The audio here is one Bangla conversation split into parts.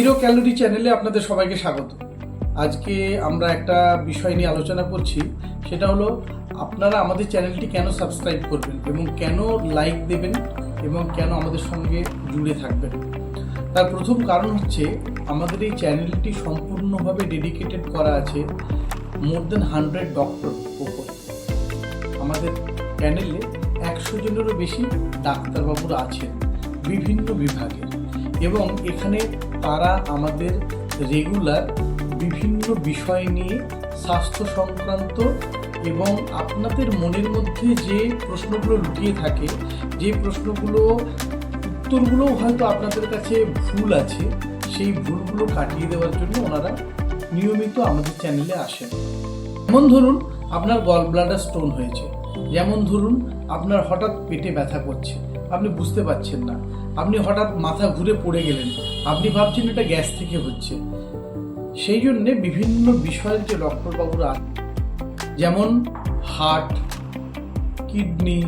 জিরো ক্যালোরি চ্যানেলে আপনাদের সবাইকে স্বাগত। আজকে আমরা একটা বিষয় নিয়ে আলোচনা করছি, সেটা হলো আপনারা আমাদের চ্যানেলটি কেন সাবস্ক্রাইব করবেন এবং কেন লাইক দেবেন এবং কেন আমাদের সঙ্গে জুড়ে থাকবেন। তার প্রথম কারণ হচ্ছে আমাদের এই চ্যানেলটি সম্পূর্ণভাবে ডেডিকেটেড করা আছে মোর দেন 100 ডক্টর উপর। আমাদের চ্যানেলে 100 জনেরও বেশি ডাক্তারবাবুরা আছেন বিভিন্ন বিভাগের, এবং এখানে তারা আমাদের রেগুলার বিভিন্ন বিষয় নিয়ে স্বাস্থ্য সংক্রান্ত এবং আপনাদের মনের মধ্যে যে প্রশ্নগুলো লুকিয়ে থাকে, যে প্রশ্নগুলো উত্তরগুলো হয়তো আপনাদের কাছে ভুল আছে, সেই ভুলগুলো কাটিয়ে দেওয়ার জন্য ওনারা নিয়মিত আমাদের চ্যানেলে আসেন। যেমন ধরুন আপনার গল ব্লাডার স্টোন হয়েছে, যেমন ধরুন আপনার হঠাৎ পেটে ব্যথা করছে, আপনি বুঝতে পারছেন না, আপনি হঠাৎ মাথা ঘুরে পড়ে গেলেন, আপনি ভাবছেন এটা গ্যাস থেকে হচ্ছে। সেই জন্যে বিভিন্ন বিষয়ের যে ডক্টরবাবুরা যেমন হার্ট, কিডনি,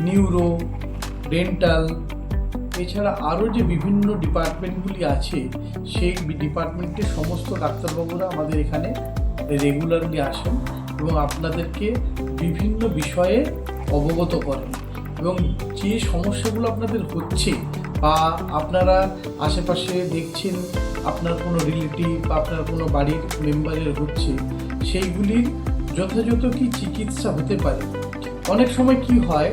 নিউরো, ডেন্টাল, এছাড়া আরও যে বিভিন্ন ডিপার্টমেন্টগুলি আছে, সেই ডিপার্টমেন্টের সমস্ত ডাক্তারবাবুরা আমাদের এখানে রেগুলারলি আসেন এবং আপনাদেরকে বিভিন্ন বিষয়ে অবগত করেন। এবং যে সমস্যাগুলো আপনাদের হচ্ছে বা আপনারা আশেপাশে দেখছেন আপনার কোনো রিলেটিভ বা আপনার কোনো বাড়ির মেম্বারের হচ্ছে, সেইগুলির যথাযথ কি চিকিৎসা হতে পারে। অনেক সময় কি হয়,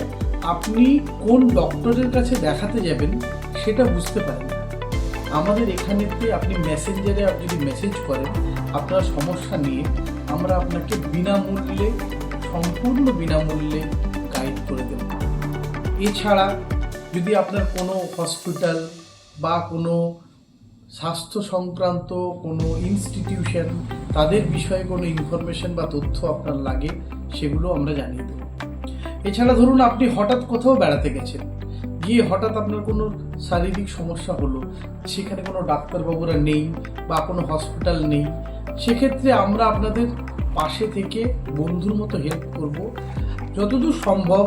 আপনি কোন ডক্টরের কাছে দেখাতে যাবেন সেটা বুঝতে পারেন না। আমাদের এখানেতে আপনি মেসেঞ্জারে যদি মেসেজ করেন আপনার সমস্যা নিয়ে, আমরা আপনাকে বিনামূল্যে, সম্পূর্ণ বিনামূল্যে গাইড করে দেব। এছাড়া যদি আপনার কোনো হসপিটাল বা কোনো স্বাস্থ্য সংক্রান্ত কোনো ইনস্টিটিউশন, তাদের বিষয়ে কোনো ইনফরমেশন বা তথ্য আপনার লাগে, সেগুলো আমরা জানিয়ে দেব। এছাড়া ধরুন আপনি হঠাৎ কোথাও বেড়াতে গেছেন, গিয়ে হঠাৎ আপনার কোনো শারীরিক সমস্যা হলো, সেখানে কোনো ডাক্তারবাবুরা নেই বা কোনো হসপিটাল নেই, সেক্ষেত্রে আমরা আপনাদের পাশে থেকে বন্ধুর মতো হেল্প করব। যতদূর সম্ভব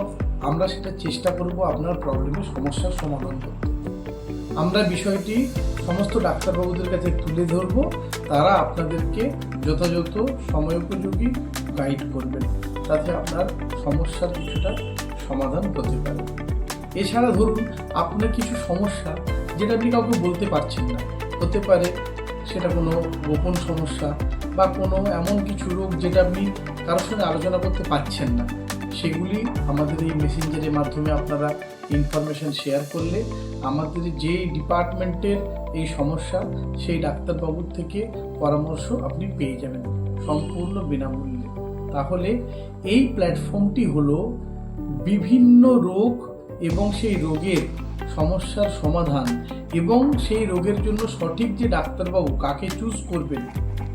আমরা সেটা চেষ্টা করব আপনার প্রবলেমের সমস্যার সমাধান করতে। আমরা বিষয়টি সমস্ত ডাক্তারবাবুদের কাছে তুলে ধরব, তারা আপনাদেরকে যথাযথ সময়োপযোগী গাইড করবেন, তাতে আপনার সমস্যার কিছুটা সমাধান হতে পারে। এছাড়া ধরুন আপনার কিছু সমস্যা যেটা আপনি কাউকে বলতে পারছেন না, হতে পারে সেটা কোনো গোপন সমস্যা বা কোনো এমন কিছু রোগ যেটা আপনি কারোর সঙ্গে আলোচনা করতে পারছেন না, সেগুলি আমাদের এই মেসেঞ্জারের মাধ্যমে আপনারা ইনফরমেশন শেয়ার করলে আমাদের যে ডিপার্টমেন্টের এই সমস্যা, সেই ডাক্তারবাবুর থেকে পরামর্শ আপনি পেয়ে যাবেন সম্পূর্ণ বিনামূল্যে। তাহলে এই প্ল্যাটফর্মটি হলো বিভিন্ন রোগ এবং সেই রোগের সমস্যার সমাধান এবং সেই রোগের জন্য সঠিক যে ডাক্তারবাবু কাকে চুজ করবেন,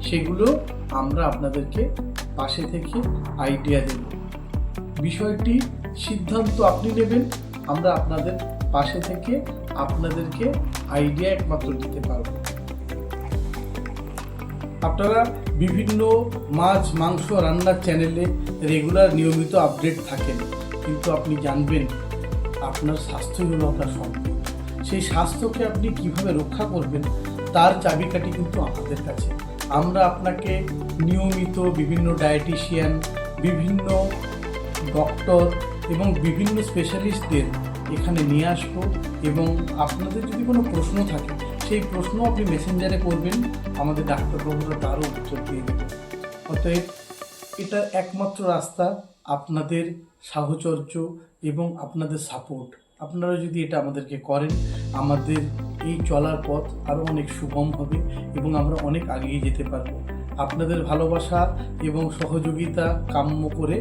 সেগুলো আমরা আপনাদেরকে পাশে থেকে আইডিয়া দেব। বিষয়টি সিদ্ধান্ত আপনি নেবেন, আমরা আপনাদের পাশে থেকে আপনাদেরকে আইডিয়া একমাত্র দিতে পারব। আপনারা বিভিন্ন মাছ, মাংস রান্নার চ্যানেলে রেগুলার নিয়মিত আপডেট থাকেন, কিন্তু আপনি জানবেন আপনার স্বাস্থ্যই হলো আপনার সম্পদ। সেই স্বাস্থ্যকে আপনি কিভাবে রক্ষা করবেন তার চাবিকাঠি কিন্তু আমাদের কাছে। আমরা আপনাকে নিয়মিত বিভিন্ন ডায়েটিশিয়ান, বিভিন্ন ডক্টর এবং বিভিন্ন স্পেশালিস্টদের এখানে নিয়ে আসবো, এবং আপনাদের যদি কোনো প্রশ্ন থাকে সেই প্রশ্ন আপনি মেসেঞ্জারে করবেন, আমাদের ডাক্তারবাবুরা তারও উত্তর দিয়ে দেবেন। অতএব এটা একমাত্র রাস্তা আপনাদের সাহচর্য এবং আপনাদের সাপোর্ট। আপনারা যদি এটা আমাদেরকে করেন, আমাদের এই চলার পথ আরও অনেক সুগম হবে এবং আমরা অনেক এগিয়ে যেতে পারবো। আপনাদের ভালোবাসা এবং সহযোগিতা কাম্য করে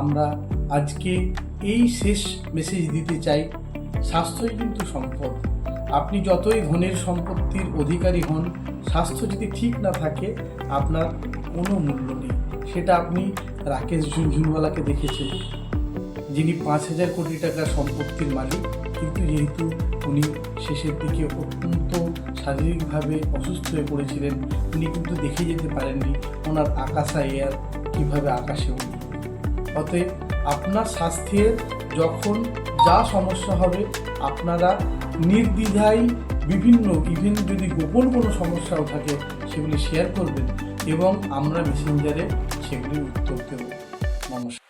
আমরা আজকে এই শেষ মেসেজ দিতে চাই, স্বাস্থ্যই কিন্তু সম্পদ। আপনি যতই ধনের সম্পত্তির অধিকারী হন, স্বাস্থ্য যদি ঠিক না থাকে আপনার কোনো মূল্য নেই। সেটা আপনি রাকেশ ঝুনঝুনওয়ালাকে দেখেছেন, যিনি 5,000 কোটি টাকার সম্পত্তির মালিক, কিন্তু যেহেতু উনি শেষের দিকে অত্যন্ত শারীরিকভাবে অসুস্থ হয়ে পড়েছিলেন, উনি কিন্তু দেখে যেতে পারেননি ওনার আকাশা এয়ার কীভাবে আকাশে উঠল। অতএব আপনার স্বাস্থ্যের যখন যা সমস্যা হবে আপনারা নির্দ্বিধায় বিভিন্ন ইভেন যদি গোপন কোনো সমস্যাও থাকে সেগুলি শেয়ার করবেন এবং আমরা মেসেঞ্জারে সেগুলির উত্তর দেব। নমস্কার।